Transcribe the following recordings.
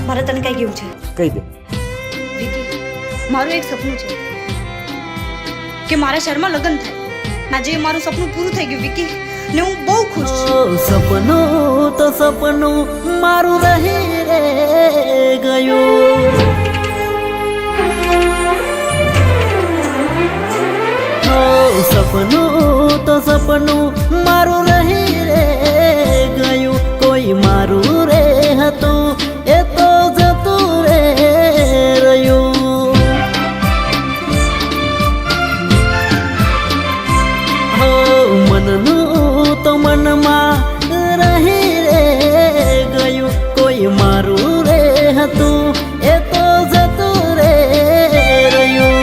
મારે તને કઈ કેવું છે. કહી દે. વિકી, મારું એક સપનું છે કે મારા શહેરમાં લગ્ન થાય. આજે મારું સપનું પૂરું થઈ ગયું વિકી, ને હું બહુ ખુશ છું. સપનું તો સપનું મારું રહી રે ગયું. સપનું તો સપનું મારું રહી રે ગયું. કોઈ મારું રે હતું એ તો જતું રે રહ્યું. હો મનનું તો મનમાં રહી રે ગયું. કોઈ મારું રે હતું એ તો જતું રે રહ્યું.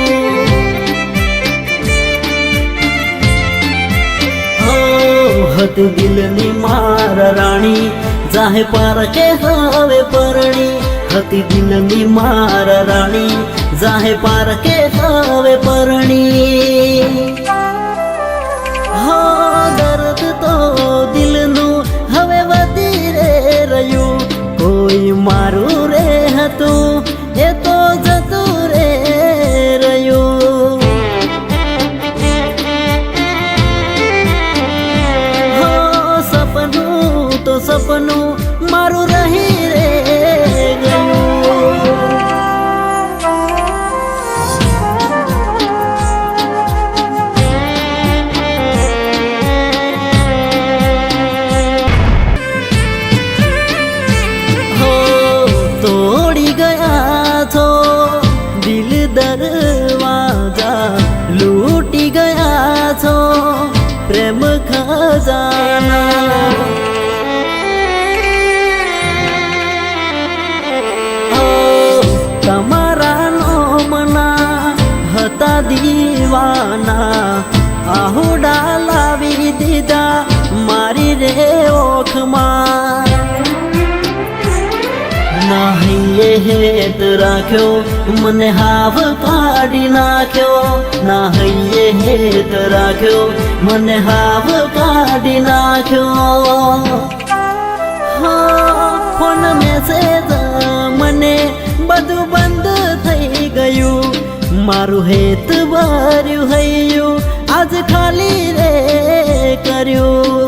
હતી દિલની મારા રાણી જાહે પારકે હવે પરણી. હતી દિલની મારા રાણી જાહે પારકે હવે પરણી. હો દર્દ તો દિલનું હવે વધી રે રહ્યું. કોઈ મારું રે હતું એ તો જતું રે રહ્યું. સપનું મારું રહી રે ગયું. હો તોડી ગયા છો દિલ દરવાજા, લૂટી ગયા છો પ્રેમ ખજાના. તમારા નોમના હતા દીવાના, આહુડા લાવી દીધા મારી રે ઓખમાં. નાહીએ હેત રાખ્યો મને હાવ કાઢી નાખ્યો. નાહીએ હેત રાખ્યો મને હાવ કાઢી નાખ્યો. ફોન મેસેજ મને બધું બંધ થઈ ગયું. મારું હેત ભર્યું હૈયું આજ ખાલી રે કર્યું.